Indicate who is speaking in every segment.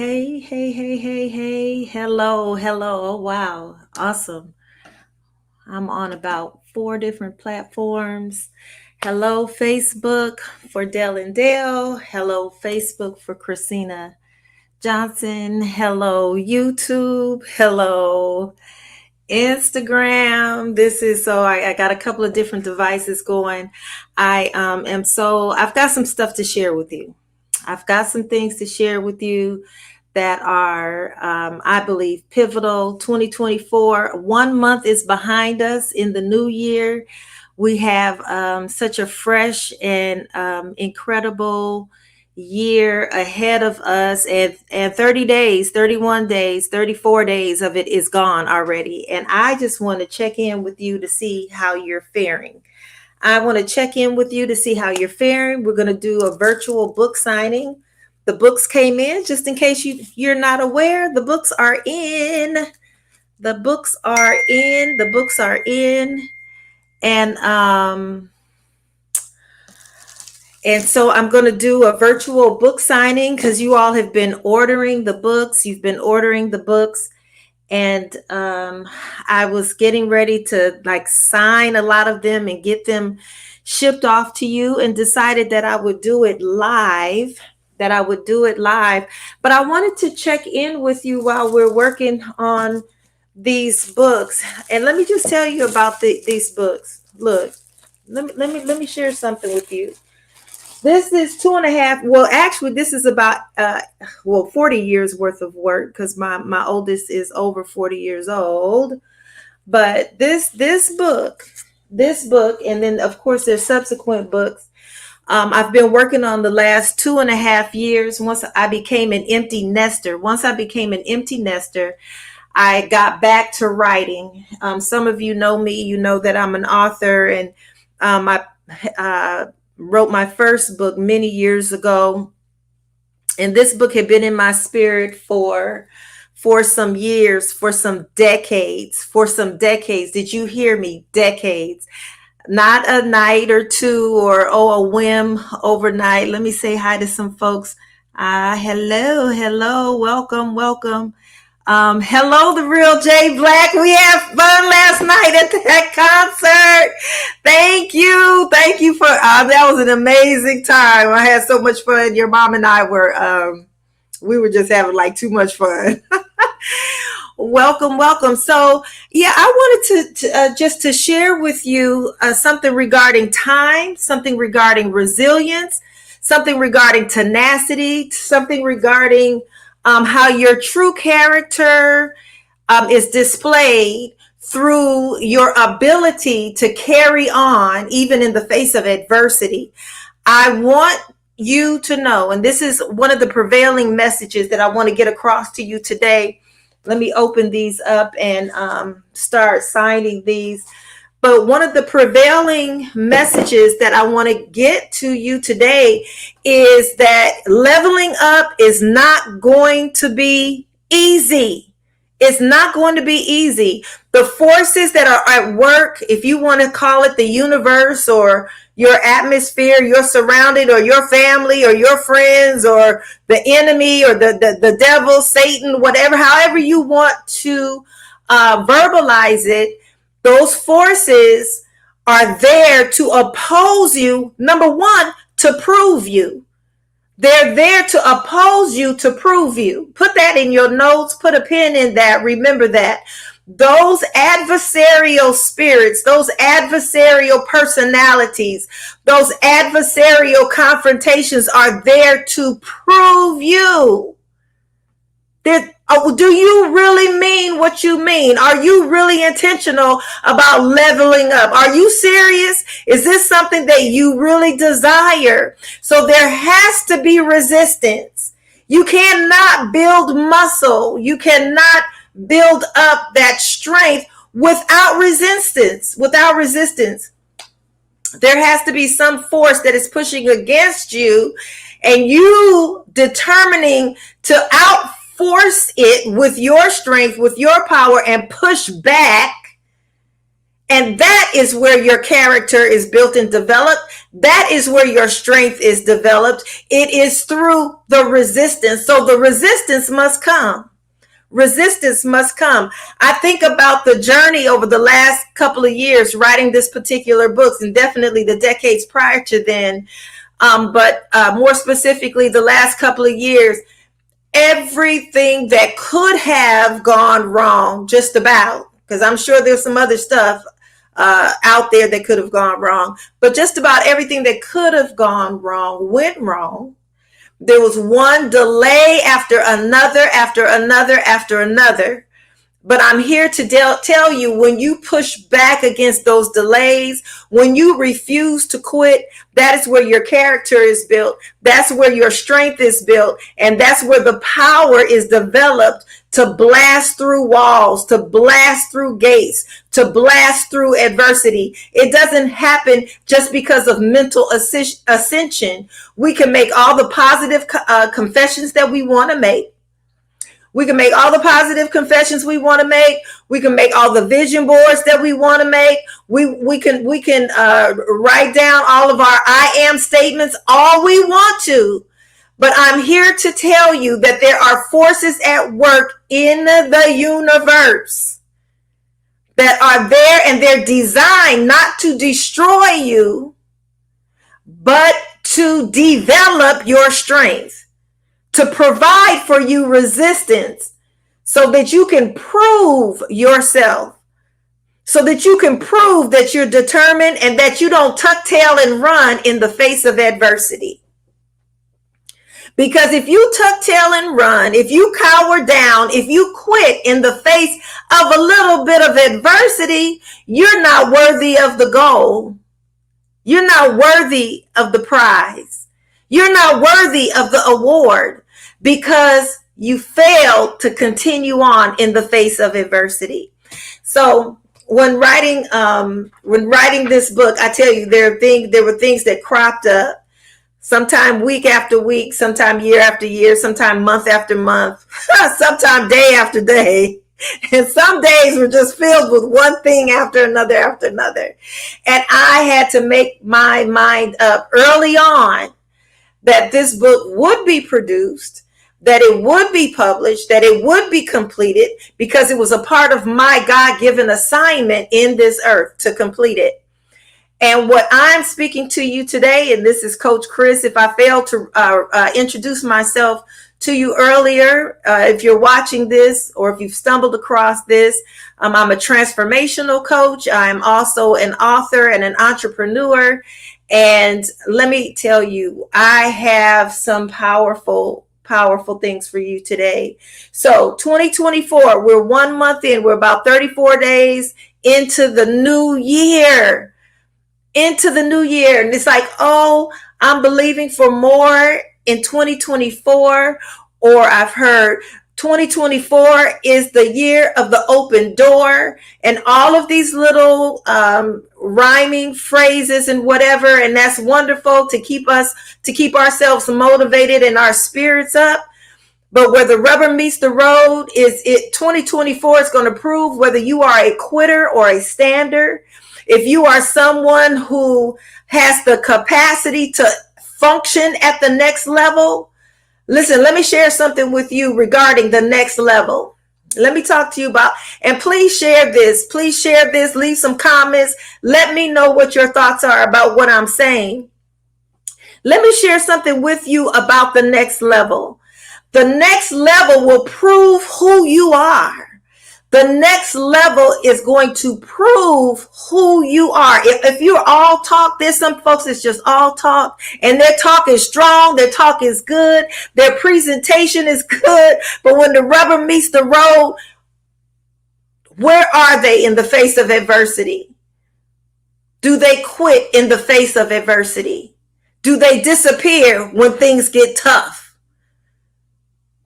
Speaker 1: Hey, hey, hey, hey, hey. Hello, hello. Oh, wow. Awesome. I'm on about four different platforms. Hello, Facebook for Dell and Dale. Hello, Facebook for Christina Johnson. Hello, YouTube. Hello, Instagram. This is I got a couple of different devices going. I've got some stuff to share with you. I've got some things to share with you that are, I believe, pivotal. 2024, 1 month is behind us in the new year. We have such a fresh and incredible year ahead of us, and 30 days, 31 days, 34 days of it is gone already. And I just want to check in with you to see how you're faring. I want to check in with you to see how you're faring. We're going to do a virtual book signing. The books came in, just in case you're not aware. The books are in. The books are in. The books are in. And so I'm going to do a virtual book signing because you all have been ordering the books. You've been ordering the books. And I was getting ready to sign a lot of them and get them shipped off to you, and decided that I would do it live. But I wanted to check in with you while we're working on these books. And let me just tell you about these books. Look, let me share something with you. This is 2.5. Well, actually, this is about 40 years worth of work, because my oldest is over 40 years old. But this book, and then of course there's subsequent books. I've been working on the last 2.5 years. Once I became an empty nester, I got back to writing. Some of you know me. You know that I'm an author, and I wrote my first book many years ago. And this book had been in my spirit for some years, for some decades. Did you hear me? Decades. Not a night or two, or a whim overnight. Let me say hi to some folks. Hello, welcome. Hello, the real J Black. We had fun last night at that concert. Thank you for that was an amazing time. I had so much fun. Your mom and I were just having too much fun. Welcome. So yeah, I wanted to just to share with you something regarding time, something regarding resilience, something regarding tenacity, something regarding how your true character is displayed through your ability to carry on even in the face of adversity. I want you to know, and this is one of the prevailing messages that I want to get across to you today. Let me open these up and start signing these. But one of the prevailing messages that I want to get to you today is that leveling up is not going to be easy. It's not going to be easy. The forces that are at work, if you want to call it the universe or your atmosphere, your surrounding, or your family, or your friends, or the enemy, or the devil, Satan, whatever, however you want to verbalize it, those forces are there to oppose you. Number one, to prove you. They're there to oppose you, to prove you. Put that in your notes. Put a pin in that. Remember that. Those adversarial spirits, those adversarial personalities, those adversarial confrontations are there to prove you. Do you really mean what you mean? Are you really intentional about leveling up? Are you serious? Is this something that you really desire? So there has to be resistance. You cannot build muscle. You cannot build up that strength without resistance. There has to be some force that is pushing against you, and you determining to outforce it with your strength, with your power, and push back And that is where your character is built and developed. That is where your strength is developed. It is through the resistance. So the resistance must come. Resistance must come. I think about the journey over the last couple of years writing this particular book, and definitely the decades prior to then, but more specifically the last couple of years. Everything that could have gone wrong, just about, because I'm sure there's some other stuff out there that could have gone wrong, but just about everything that could have gone wrong went wrong. There was one delay after another, after another, after another. But I'm here to tell you, when you push back against those delays, when you refuse to quit, that is where your character is built. That's where your strength is built. And that's where the power is developed to blast through walls, to blast through gates, to blast through adversity. It doesn't happen just because of mental ascension. We can make all the positive confessions that we want to make. We can make all the positive confessions we want to make. We can make all the vision boards that we want to make. We can write down all of our I am statements all we want to. But I'm here to tell you that there are forces at work in the universe that are there, and they're designed not to destroy you, but to develop your strength, to provide for you resistance so that you can prove yourself, so that you can prove that you're determined and that you don't tuck tail and run in the face of adversity. Because if you tuck tail and run, if you cower down, if you quit in the face of a little bit of adversity, you're not worthy of the goal. You're not worthy of the prize. You're not worthy of the award, because you failed to continue on in the face of adversity. So when writing this book, I tell you, there were things that cropped up, sometime week after week, sometime year after year, sometime month after month, sometime day after day. And some days were just filled with one thing after another after another. And I had to make my mind up early on that this book would be produced, that it would be published, that it would be completed, because it was a part of my God-given assignment in this earth to complete it. And what I'm speaking to you today, and this is Coach Chris, if I failed to introduce myself to you earlier, if you're watching this or if you've stumbled across this, I'm a transformational coach. I'm also an author and an entrepreneur. And let me tell you, I have some powerful things for you today. So 2024, we're 1 month in, we're about 34 days into the new year, And it's like, oh, I'm believing for more in 2024, or I've heard 2024 is the year of the open door, and all of these little rhyming phrases and whatever. And that's wonderful to keep ourselves motivated and our spirits up. But where the rubber meets the road is 2024 is going to prove whether you are a quitter or a stander. If you are someone who has the capacity to function at the next level. Listen, let me share something with you regarding the next level. Let me talk to you about, and please share this. Please share this. Leave some comments. Let me know what your thoughts are about what I'm saying. Let me share something with you about the next level. The next level will prove who you are. The next level is going to prove who you are. If you're all talk, there's some folks that's just all talk, and their talk is strong, their talk is good, their presentation is good, but when the rubber meets the road, where are they in the face of adversity? Do they quit in the face of adversity? Do they disappear when things get tough?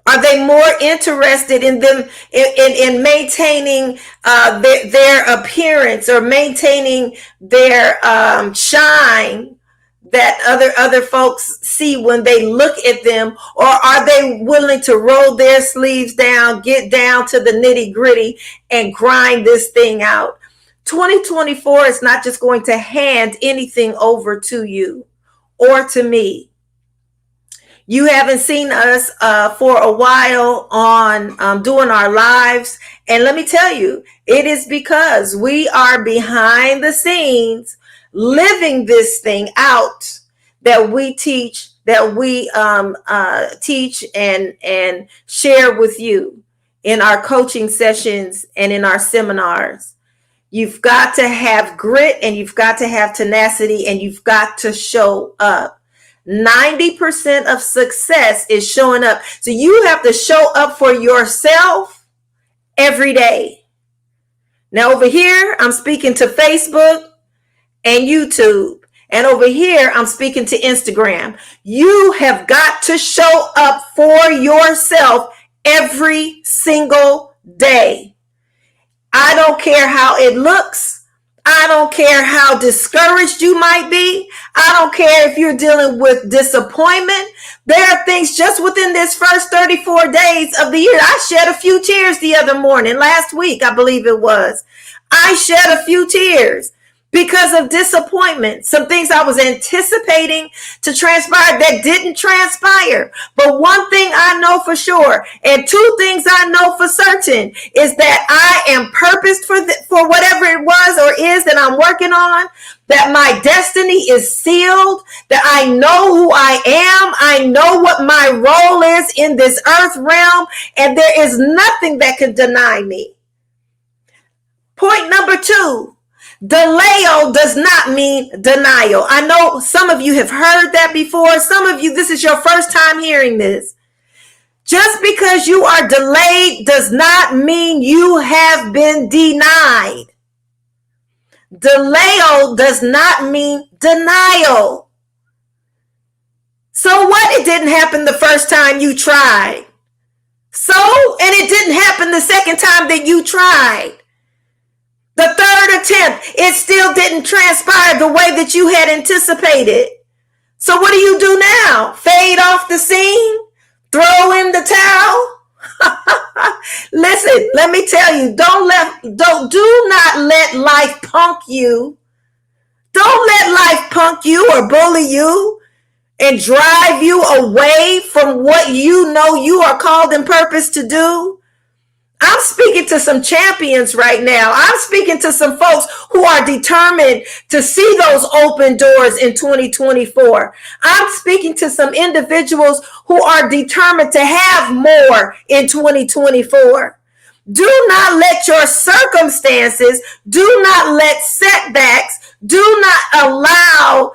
Speaker 1: Are they more interested in them in maintaining their appearance or maintaining their shine that other folks see when they look at them? Or are they willing to roll their sleeves down, get down to the nitty gritty, and grind this thing out? 2024 is not just going to hand anything over to you or to me. You haven't seen us for a while on doing our lives. And let me tell you, it is because we are behind the scenes living this thing out that we teach, teach and share with you in our coaching sessions and in our seminars. You've got to have grit, and you've got to have tenacity, and you've got to show up. 90% of success is showing up. So you have to show up for yourself every day. Now over here, I'm speaking to Facebook and YouTube. And over here, I'm speaking to Instagram. You have got to show up for yourself every single day. I don't care how it looks. I don't care how discouraged you might be. I don't care if you're dealing with disappointment. There are things just within this first 34 days of the year. I shed a few tears the other morning, last week, I believe it was. I shed a few tears because of disappointment. Some things I was anticipating to transpire that didn't transpire. But one thing I know for sure, and two things I know for certain, is that I am purposed for whatever it was or is that I'm working on, that my destiny is sealed, that I know who I am, I know what my role is in this earth realm, and there is nothing that can deny me. Point number 2. Delay does not mean denial. I know some of you have heard that before. Some of you, this is your first time hearing this. Just because you are delayed does not mean you have been denied. Delay does not mean denial. So what? It didn't happen the first time you tried. So, and it didn't happen the second time that you tried. The third attempt, it still didn't transpire the way that you had anticipated. So what do you do now? Fade off the scene? Throw in the towel? Listen, let me tell you, do not let life punk you. Don't let life punk you or bully you and drive you away from what you know you are called and purposed to do. I'm speaking to some champions right now. I'm speaking to some folks who are determined to see those open doors in 2024. I'm speaking to some individuals who are determined to have more in 2024. Do not let your circumstances, do not let setbacks, do not allow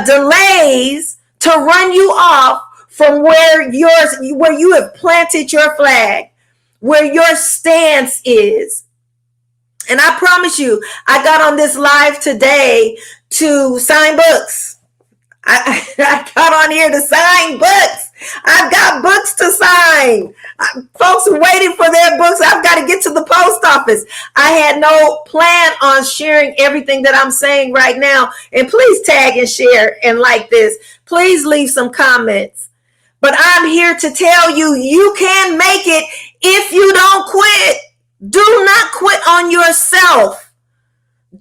Speaker 1: delays to run you off from where you have planted your flag, where your stance is. And I promise you, I got on this live today to sign books. I got on here to sign books. I've got books to sign. Folks are waiting for their books. I've got to get to the post office. I had no plan on sharing everything that I'm saying right now. And please tag and share and like this. Please leave some comments. But I'm here to tell you, you can make it if you don't quit. Do not quit on yourself.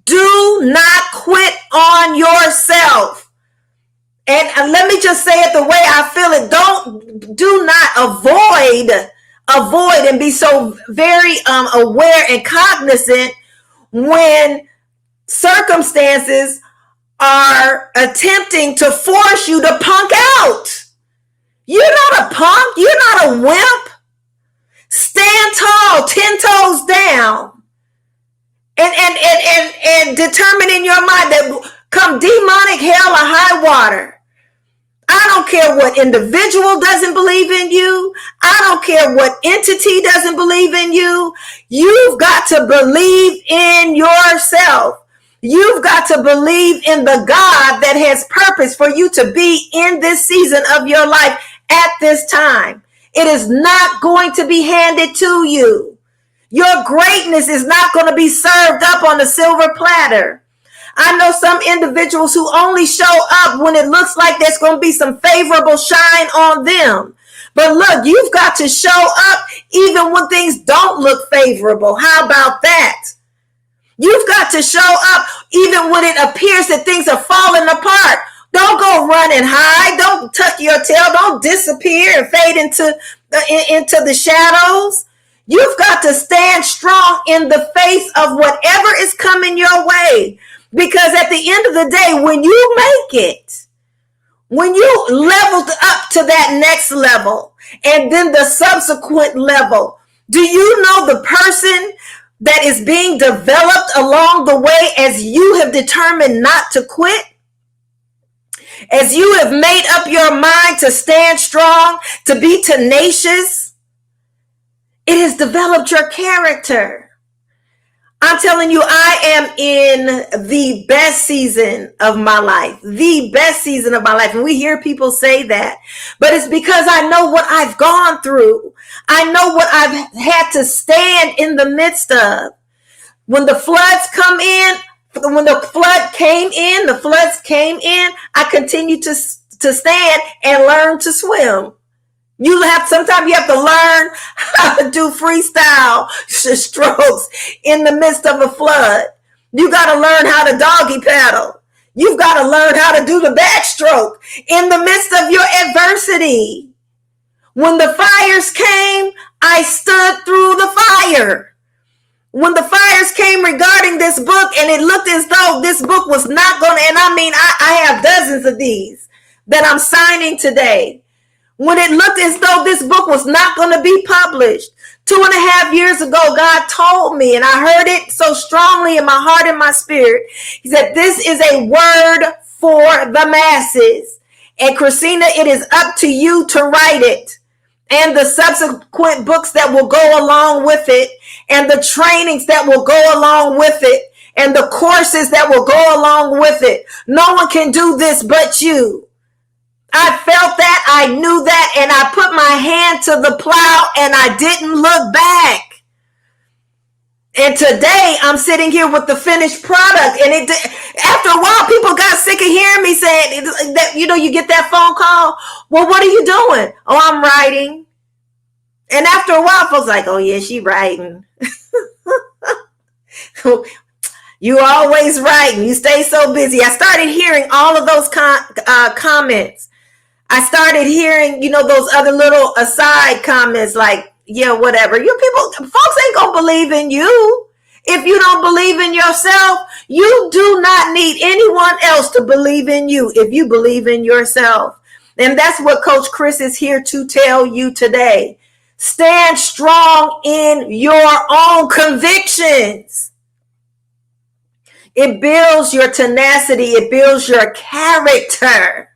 Speaker 1: Do not quit on yourself. And let me just say it the way I feel it. Do not avoid and be so very aware and cognizant when circumstances are attempting to force you to punk out. You're not a punk. You're not a wimp. Stand tall, 10 toes down, and determine in your mind that come demonic hell or high water. I don't care what individual doesn't believe in you. I don't care what entity doesn't believe in you. You've got to believe in yourself. You've got to believe in the God that has purpose for you to be in this season of your life at this time. It is not going to be handed to you. Your greatness is not going to be served up on a silver platter. I know some individuals who only show up when it looks like there's going to be some favorable shine on them. But look, you've got to show up even when things don't look favorable. How about that? You've got to show up even when it appears that things are falling apart. Don't go run and hide. Don't tuck your tail. Don't disappear and fade into the shadows. You've got to stand strong in the face of whatever is coming your way. Because at the end of the day, when you make it, when you leveled up to that next level and then the subsequent level, do you know the person that is being developed along the way as you have determined not to quit? As you have made up your mind to stand strong, to be tenacious, it has developed your character. I'm telling you, I am in the best season of my life, the best season of my life. And we hear people say that, but it's because I know what I've gone through. I know what I've had to stand in the midst of. When the floods come in, when the floods came in, I continued to stand and learn to swim. Sometimes you have to learn how to do freestyle strokes in the midst of a flood. You got to learn how to doggy paddle. You've got to learn how to do the backstroke in the midst of your adversity. When the fires came, I stood through the fire. When the fires came regarding this book, and it looked as though this book was not going to, and I have dozens of these that I'm signing today. When it looked as though this book was not going to be published, 2.5 years ago, God told me, and I heard it so strongly in my heart and my spirit. He said, this is a word for the masses. And Christina, it is up to you to write it. And the subsequent books that will go along with it, and the trainings that will go along with it, and the courses that will go along with it. No one can do this but you. I felt that, I knew that, and I put my hand to the plow and I didn't look back. And today I'm sitting here with the finished product. And after a while, people got sick of hearing me saying that, you get that phone call. Well, what are you doing? Oh, I'm writing. And after a while, folks like, oh yeah, she writing. You always writing. You stay so busy. I started hearing all of those comments. I started hearing, those other little aside comments like, yeah, whatever. You people, folks ain't gonna believe in you. If you don't believe in yourself, you do not need anyone else to believe in you if you believe in yourself. And that's what Coach Chris is here to tell you today. Stand strong in your own convictions. It builds your tenacity. It builds your character.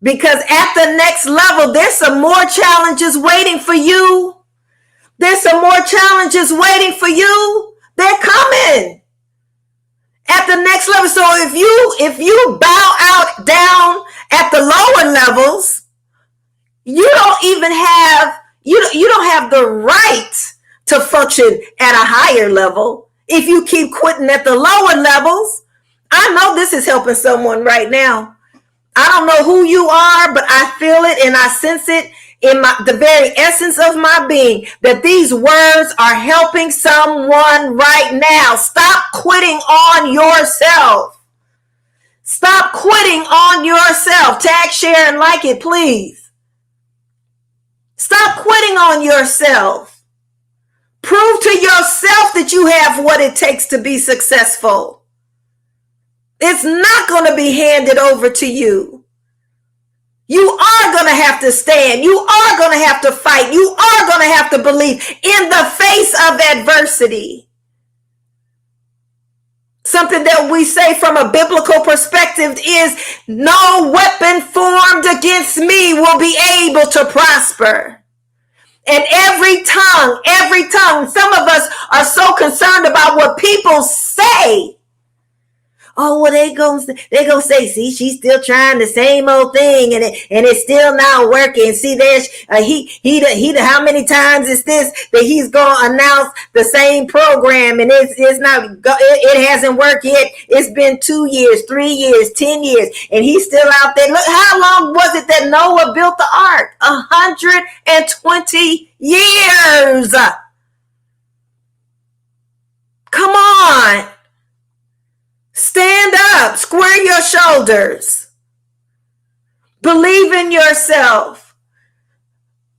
Speaker 1: Because at the next level, there's some more challenges waiting for you. There's some more challenges waiting for you. They're coming at the next level. So if you bow out down at the lower levels, you don't have the right to function at a higher level. If you keep quitting at the lower levels, I know this is helping someone right now. I don't know who you are, but I feel it and I sense it in the very essence of my being that these words are helping someone right now. Stop quitting on yourself. Stop quitting on yourself. Tag, share, and like it, please. Stop quitting on yourself. Prove to yourself that you have what it takes to be successful. It's not going to be handed over to you. You are going to have to stand. You are going to have to fight. You are going to have to believe in the face of adversity. Something that we say from a biblical perspective is no weapon formed against me will be able to prosper. And every tongue, some of us are so concerned about what people say. Oh, well, they gonna say, see, she's still trying the same old thing, and it's still not working. See, there's how many times is this that he's gonna announce the same program, and it hasn't worked yet. It's been 2 years, 3 years, 10 years, and he's still out there. Look, how long was it that Noah built the ark? 120 years. Come on. Stand up. Square your shoulders. Believe in yourself.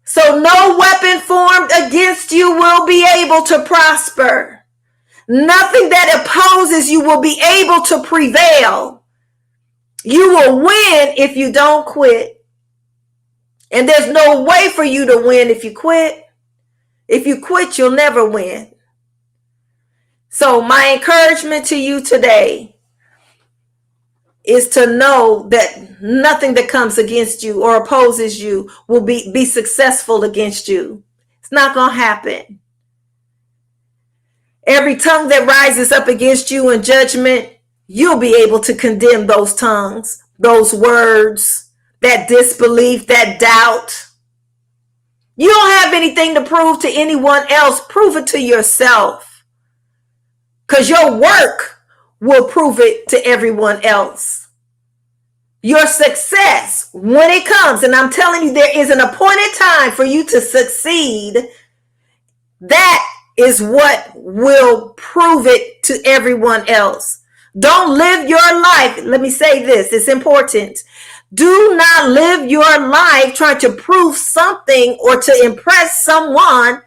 Speaker 1: So no weapon formed against you will be able to prosper. Nothing that opposes you will be able to prevail. You will win if you don't quit. And there's no way for you to win if you quit. If you quit, you'll never win. So my encouragement to you today is to know that nothing that comes against you or opposes you will be successful against you. It's not going to happen. Every tongue that rises up against you in judgment, you'll be able to condemn those tongues, those words, that disbelief, that doubt. You don't have anything to prove to anyone else. Prove it to yourself. Because your work will prove it to everyone else. Your success, when it comes, and I'm telling you, there is an appointed time for you to succeed. That is what will prove it to everyone else. Don't live your life. Let me say this. It's important. Do not live your life trying to prove something or to impress someone,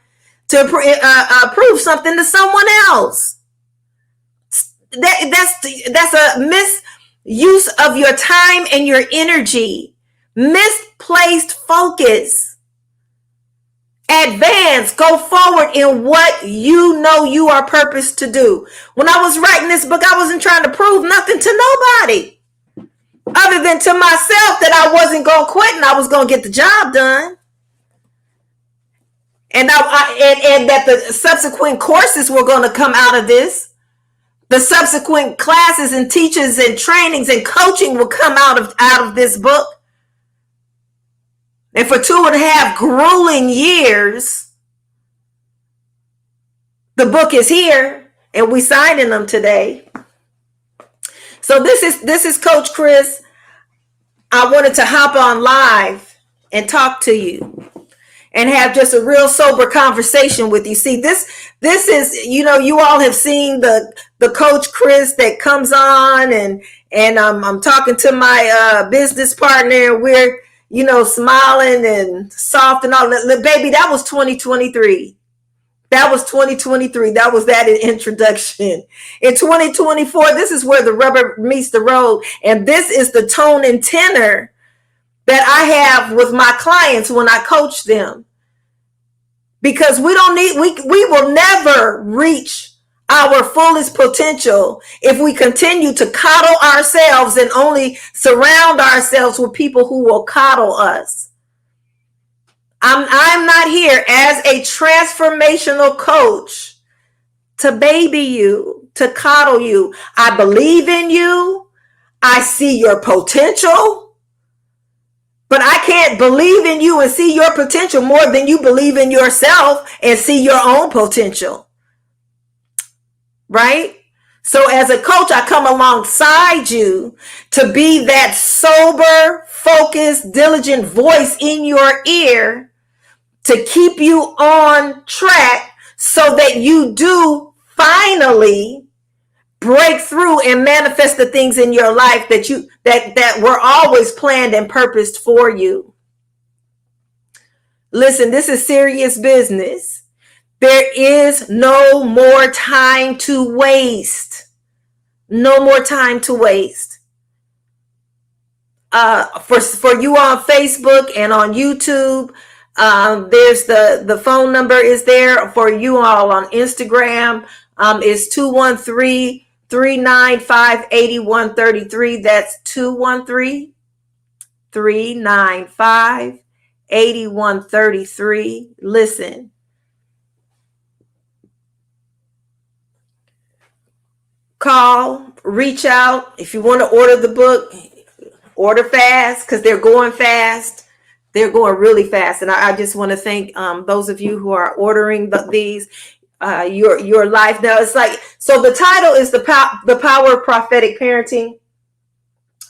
Speaker 1: to prove something to someone else. That's a misuse of your time and your energy. Misplaced focus. Advance, go forward in what you know you are purposed to do. When I was writing this book, I wasn't trying to prove nothing to nobody other than to myself that I wasn't going to quit and I was going to get the job done. And that the subsequent courses were going to come out of this. The subsequent classes and teachers and trainings and coaching will come out of this book. And for 2.5 grueling years, the book is here and we signing them today. So this is Coach Chris. I wanted to hop on live and talk to you and have just a real sober conversation with you. See, this is, you all have seen the Coach Chris that comes on and I'm talking to my business partner. We're, smiling and soft and all that. Baby, that was 2023. That was 2023. That was that introduction. In 2024, this is where the rubber meets the road. And this is the tone and tenor that I have with my clients when I coach them. Because we will never reach our fullest potential if we continue to coddle ourselves and only surround ourselves with people who will coddle us. I'm not here as a transformational coach to baby you, to coddle you. I believe in you. I see your potential. But I can't believe in you and see your potential more than you believe in yourself and see your own potential. Right? So as a coach, I come alongside you to be that sober, focused, diligent voice in your ear to keep you on track so that you do finally break through and manifest the things in your life that were always planned and purposed for you. Listen, this is serious business. There is no more time to waste. No more time to waste. For you on Facebook and on YouTube, there's the phone number is there. For you all on Instagram, is 213-395-8133. That's 213-395-8133. Listen. Call, reach out. If you want to order the book, order fast because they're going fast. They're going really fast. And I just want to thank those of you who are ordering these. Your life now. It's like, so the title is the Power of Prophetic Parenting.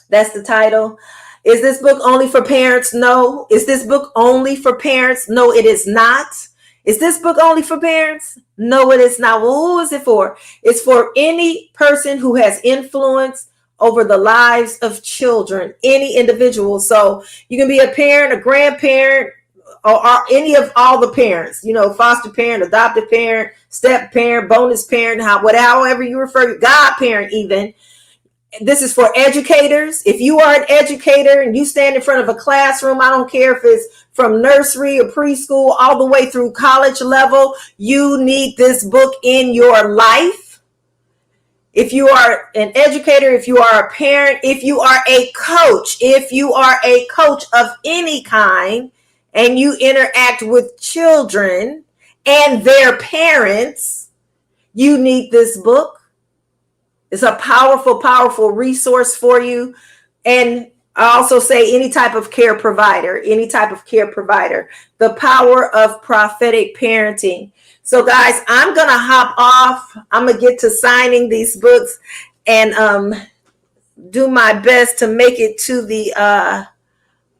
Speaker 1: That's the title. Is this book only for parents? No. Is this book only for parents? No, it is not. Is this book only for parents? No, it is not. Well, who is it for? It's for any person who has influence over the lives of children, any individual. So you can be a parent, a grandparent, or any of all the parents, foster parent, adoptive parent, step parent, bonus parent, however you refer, godparent even. This is for educators. If you are an educator and you stand in front of a classroom, I don't care if it's from nursery or preschool all the way through college level, you need this book in your life. If you are an educator, if you are a parent, if you are a coach of any kind, and you interact with children and their parents, you need this book. It's a powerful, powerful resource for you. And I also say any type of care provider, the power of prophetic parenting. So guys, I'm going to hop off. I'm going to get to signing these books and do my best to make it to the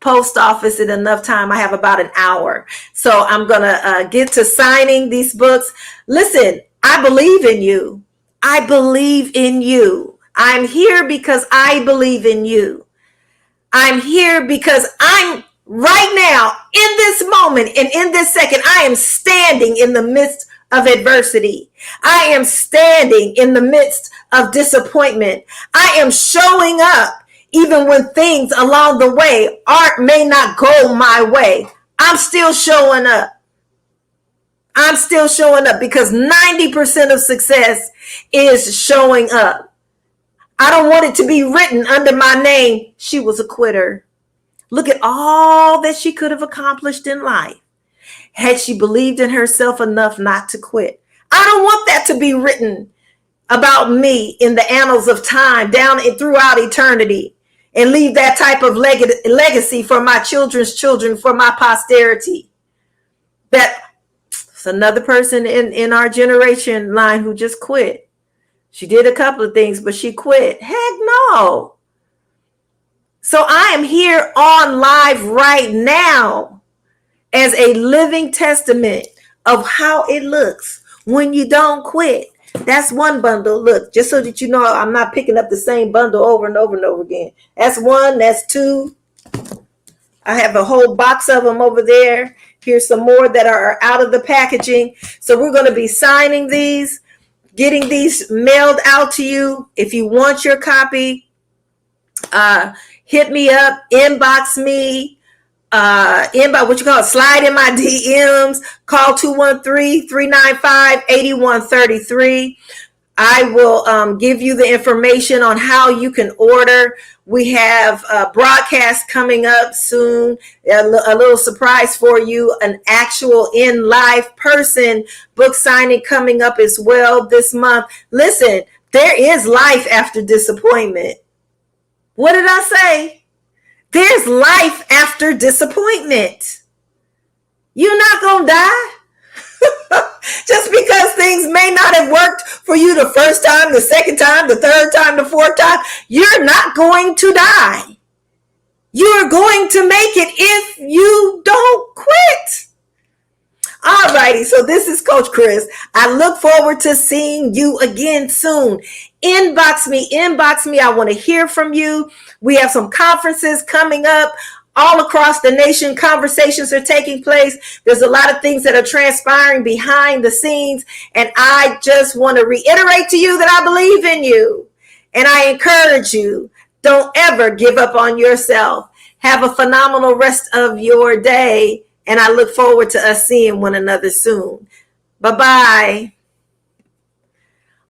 Speaker 1: post office in enough time. I have about an hour. So I'm going to get to signing these books. Listen, I believe in you. I believe in you. I'm here because I believe in you. I'm here because I'm right now in this moment and in this second, I am standing in the midst of adversity. I am standing in the midst of disappointment. I am showing up even when things along the way may not go my way. I'm still showing up. I'm still showing up because 90% of success is showing up. I don't want it to be written under my name, she was a quitter. Look at all that she could have accomplished in life had she believed in herself enough not to quit. I don't want that to be written about me in the annals of time down and throughout eternity and leave that type of legacy for my children's children, for my posterity. That's another person in our generation line who just quit. She did a couple of things, but she quit. Heck no. So I am here on live right now as a living testament of how it looks when you don't quit. That's one bundle. Look, just so that you know, I'm not picking up the same bundle over and over and over again. That's one. That's two. I have a whole box of them over there. Here's some more that are out of the packaging. So we're going to be signing these, getting these mailed out to you. If you want your copy, hit me up, inbox me, slide in my DMs, call 213-395-8133. I will give you the information on how you can order. We have a broadcast coming up soon, a little surprise for you, an actual in-live person book signing coming up as well this month. Listen, there is life after disappointment. What did I say? There's life after disappointment. You're not going to die. Just because things may not have worked for you the first time, the second time, the third time, the fourth time, you're not going to die. You're going to make it if you don't quit. All righty, so this is Coach Chris. I look forward to seeing you again soon. Inbox me. I want to hear from you. We have some conferences coming up all across the nation. Conversations are taking place. There's a lot of things that are transpiring behind the scenes. And I just want to reiterate to you that I believe in you. And I encourage you, don't ever give up on yourself. Have a phenomenal rest of your day. And I look forward to us seeing one another soon. Bye-bye.